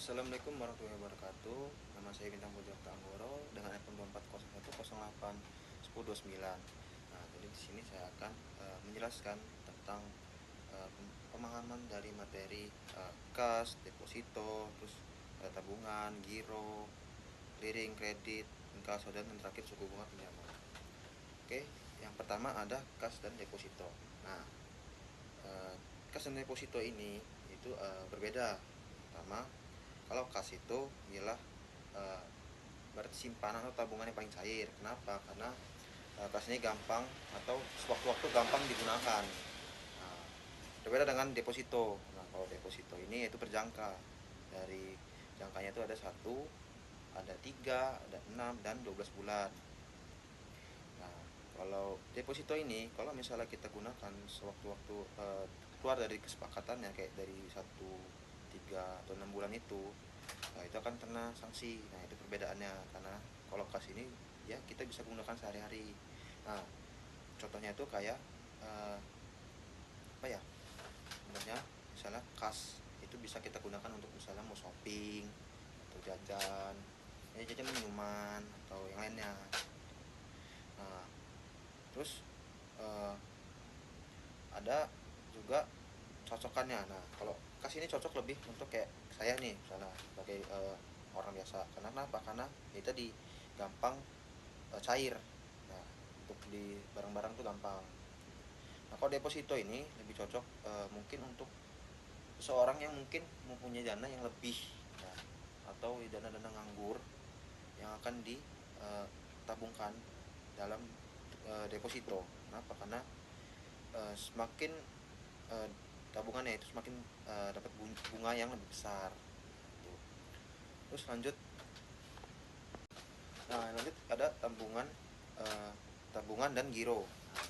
Assalamualaikum warahmatullahi wabarakatuh. Nama saya Bintang Putra Anggoro dengan akun 2401081029. Nah, jadi di sini saya akan menjelaskan tentang pemahaman dari materi kas, deposito, terus tabungan, giro, clearing, kredit, inkaso, dan yang terakhir suku bunga pinjaman. Oke, yang pertama ada kas dan deposito. Nah, eh, kas dan deposito ini itu berbeda. Pertama, kalau kas itu ialah uh, berarti simpanan atau tabungan yang paling cair. Kenapa? Karena kas ini gampang atau sewaktu-waktu gampang digunakan. Nah, berbeda dengan deposito. Nah, kalau deposito ini itu berjangka. Dari jangkanya itu ada 1, ada 3, ada 6, dan 12 bulan. Nah, kalau deposito ini, kalau misalnya kita gunakan sewaktu-waktu keluar dari kesepakatannya, kayak dari 1, 3, atau 6 bulan itu, nah, itu akan kena sanksi. Nah, itu perbedaannya. Karena kalau kas ini ya kita bisa gunakan sehari-hari. Nah, contohnya itu kayak apa ya, sebenarnya misalnya kas itu bisa kita gunakan untuk misalnya mau shopping atau jajan, ya jajan minuman atau yang lainnya. Nah, terus uh, ada juga cocokannya. Nah, kalau kas ini cocok lebih untuk kayak saya nih misalnya sebagai orang biasa. Karena kenapa? Karena itu tadi gampang cair. Nah, untuk di barang-barang tuh gampang. Nah, kalau deposito ini lebih cocok mungkin untuk seseorang yang mungkin mempunyai dana yang lebih, ya, atau dana-dana nganggur yang akan ditabungkan dalam deposito. Kenapa? Karena semakin uh, tabungannya itu semakin dapat bunga yang lebih besar. Tuh. Terus lanjut ada tabungan dan giro. Nah,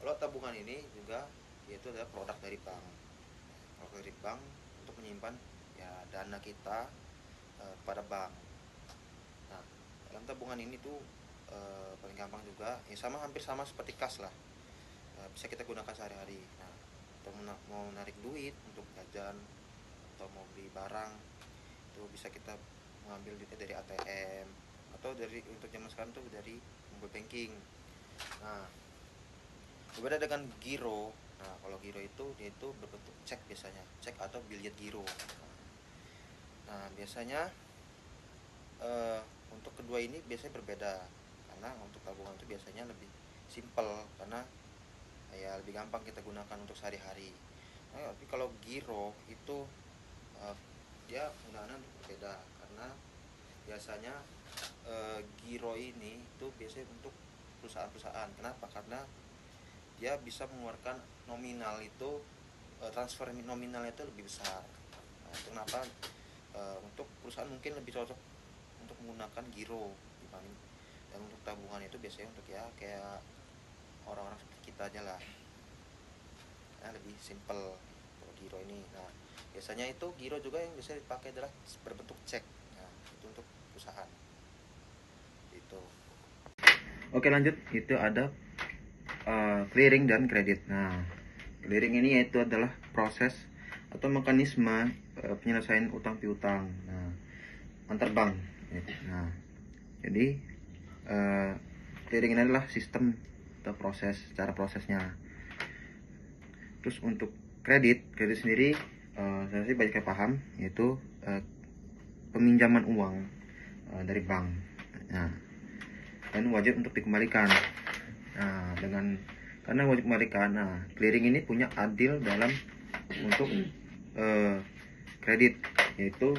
kalau tabungan ini juga yaitu adalah produk dari bank. Produk dari bank untuk menyimpan ya dana kita kepada bank. Nah, dalam tabungan ini tuh paling gampang juga, ya sama hampir sama seperti kas lah. Bisa kita gunakan sehari-hari. Nah, atau mau narik duit untuk jajan atau mau beli barang itu bisa kita mengambil duitnya dari ATM atau dari, untuk zaman sekarang tuh, dari mobile banking. Nah, berbeda dengan giro. Nah, kalau giro itu dia itu berbentuk cek, biasanya cek atau biljet giro. Nah, biasanya untuk kedua ini biasanya berbeda. Karena untuk tabungan itu biasanya lebih simple, karena ya lebih gampang kita gunakan untuk sehari-hari. Nah, tapi kalau giro itu uh, dia penggunaannya berbeda. Karena biasanya giro ini itu biasanya untuk perusahaan-perusahaan. Kenapa? Karena dia bisa mengeluarkan nominal itu, transfer nominalnya itu lebih besar. Nah, itu kenapa untuk perusahaan mungkin lebih cocok untuk menggunakan giro dibanding. Dan untuk tabungan itu biasanya untuk ya kayak orang-orang seperti kita aja lah, ya, lebih simple kalau giro ini. Nah, biasanya itu giro juga yang bisa dipakai adalah berbentuk cek. Nah, itu untuk perusahaan itu. Oke, lanjut. Itu ada clearing dan kredit. Nah, clearing ini yaitu adalah proses atau mekanisme penyelesaian utang piutang, nah, antar bank. Nah, jadi clearing ini adalah sistem atau cara prosesnya. Terus untuk kredit sendiri, saya sih banyak yang paham, yaitu peminjaman uang dari bank. Nah, dan wajib untuk dikembalikan. Nah, karena wajib dikembalikan, nah, clearing ini punya adil dalam untuk kredit, yaitu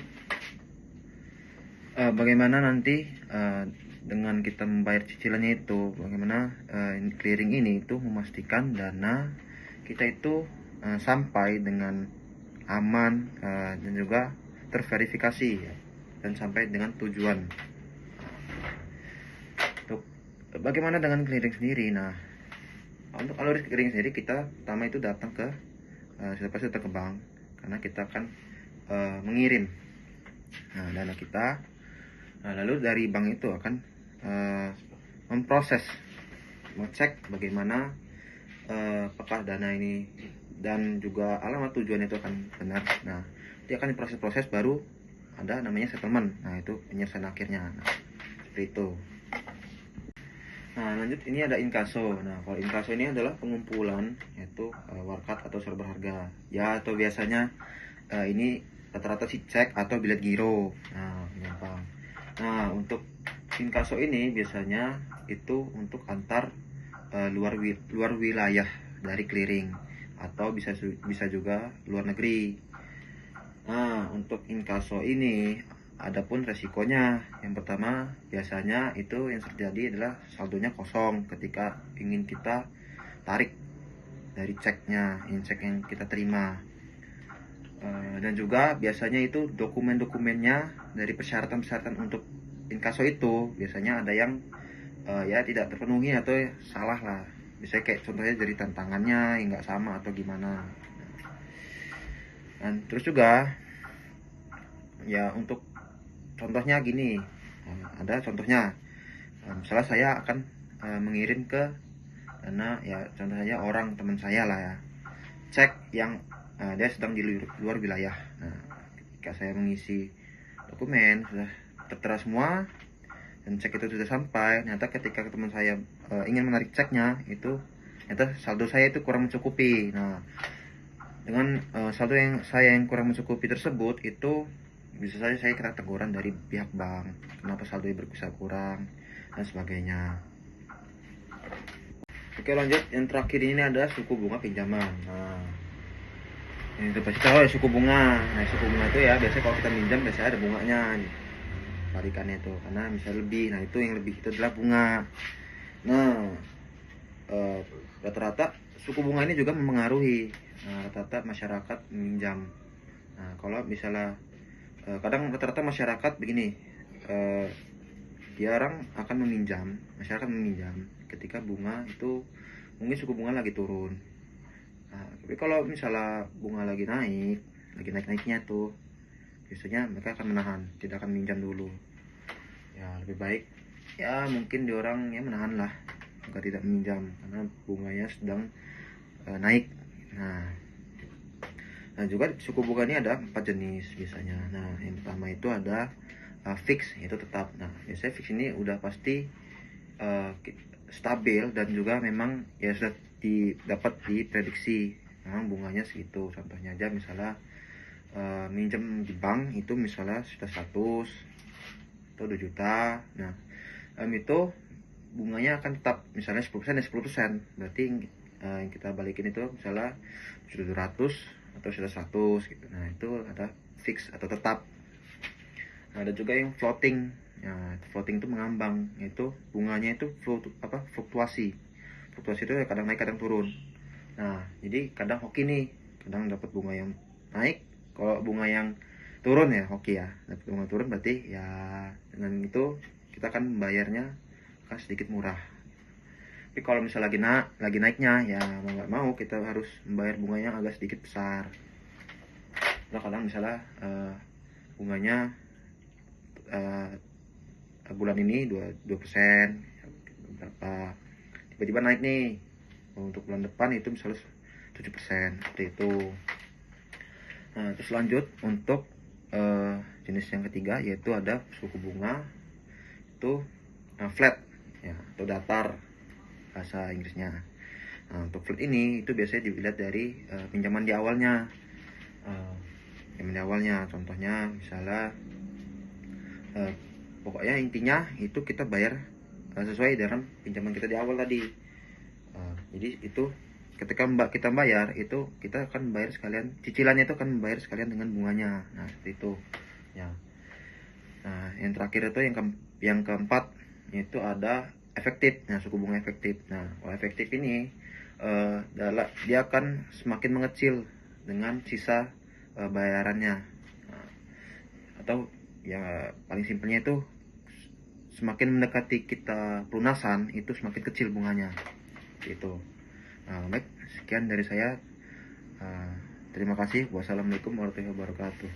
bagaimana nanti dengan kita membayar cicilannya itu, bagaimana clearing ini itu memastikan dana kita itu sampai dengan aman dan juga terverifikasi, ya, dan sampai dengan tujuan. Untuk bagaimana dengan clearing sendiri? Nah, untuk alur clearing sendiri, kita pertama itu datang ke datang ke bank, karena kita akan mengirim dana kita. Nah, lalu dari bank itu akan memproses, mengecek bagaimana apakah dana ini dan juga alamat tujuan itu akan benar. Nah, dia akan diproses-proses, baru ada namanya settlement. Nah, itu penyelesaian akhirnya. Nah, seperti itu. Nah, lanjut ini ada inkaso. Nah, kalau inkaso ini adalah pengumpulan, yaitu warkat atau surat berharga. Ya, atau biasanya ini rata-rata si cek atau bilet giro. Nah, gampang. Nah, untuk inkaso ini biasanya itu untuk antar luar wilayah dari clearing, atau bisa juga luar negeri. Nah, untuk inkaso ini adapun resikonya, yang pertama biasanya itu yang terjadi adalah saldonya kosong ketika ingin kita tarik dari ceknya, ini cek yang kita terima. Dan juga biasanya itu dokumen-dokumennya dari persyaratan-persyaratan untuk inkaso itu biasanya ada yang ya tidak terpenuhi atau salah lah. Bisa kayak contohnya dari tantangannya nggak sama atau gimana. Dan terus juga ya untuk contohnya gini, ada contohnya, misalnya saya akan mengirim ke dana, ya contoh saja orang teman saya lah ya, cek yang dia sedang di luar wilayah. Nah, ketika saya mengisi dokumen sudah tertera semua dan cek itu sudah sampai, ternyata ketika teman saya ingin menarik ceknya itu ternyata saldo saya itu kurang mencukupi. Nah, dengan saldo yang kurang mencukupi tersebut, itu bisa saja saya kena teguran dari pihak bank, kenapa saldo berkisar kurang dan sebagainya. Oke, lanjut yang terakhir ini ada suku bunga pinjaman. Nah, ini pasti tahu ya suku bunga. Nah, suku bunga itu ya biasanya kalau kita minjam biasanya ada bunganya balikannya itu, karena bisa lebih. Nah, itu yang lebih itu adalah bunga. Nah, rata-rata suku bunga ini juga mempengaruhi rata-rata masyarakat meminjam. Nah, kalau misalnya kadang rata-rata masyarakat begini, dia orang akan meminjam, masyarakat meminjam ketika bunga itu mungkin suku bunga lagi turun. Nah, tapi kalau misalnya bunga lagi naik-naiknya tuh, biasanya mereka akan menahan, tidak akan minjam dulu. Ya lebih baik ya mungkin diorang ya menahan lah, agar tidak meminjam karena bunganya sedang naik. Nah, juga suku bunga ini ada 4 jenis biasanya. Nah, yang pertama itu ada fix, yaitu tetap. Nah, biasanya fix ini udah pasti stabil dan juga memang ya sudah dapat diprediksi memang bunganya segitu. Contohnya aja misalnya minjem di bank itu misalnya sudah 100 atau 2 juta. Nah, itu bunganya akan tetap misalnya 10% dan 10%. Berarti yang kita balikin itu misalnya sudah 200 atau sudah 100 gitu. Nah, itu ada fix atau tetap. Nah, ada juga yang floating. Nah, floating itu mengambang, yaitu bunganya itu fluktuasi. Fluktuasi itu kadang naik kadang turun. Nah, jadi kadang hoki nih, kadang dapat bunga yang naik, kalau bunga yang turun ya hoki ya. Dapat bunga turun berarti ya dengan itu kita akan membayarnya akan sedikit murah. Tapi kalau misalnya lagi naiknya ya mau nggak mau kita harus membayar bunga yang agak sedikit besar. Nah, kadang misalnya bunganya bulan ini 2%, berapa tiba-tiba naik nih, untuk bulan depan itu misalnya 7%, seperti itu. Nah, terus lanjut untuk jenis yang ketiga, yaitu ada suku bunga itu flat ya, atau datar bahasa Inggrisnya. Nah, untuk flat ini itu biasanya dilihat dari pinjaman di awalnya. Contohnya misalnya pokoknya intinya itu kita bayar sesuai dengan pinjaman kita di awal tadi. Jadi itu ketika kita bayar itu kita akan bayar sekalian, cicilannya itu akan bayar sekalian dengan bunganya. Nah, seperti itu ya. Nah, yang terakhir itu yang keempat, yaitu ada efektif. Nah, suku bunga efektif. Nah, kalau efektif ini dia akan semakin mengecil dengan sisa bayarannya. Nah, atau ya paling simpelnya itu semakin mendekati kita pelunasan itu semakin kecil bunganya gitu. Nah, baik, sekian dari saya. Terima kasih. Wassalamualaikum warahmatullahi wabarakatuh.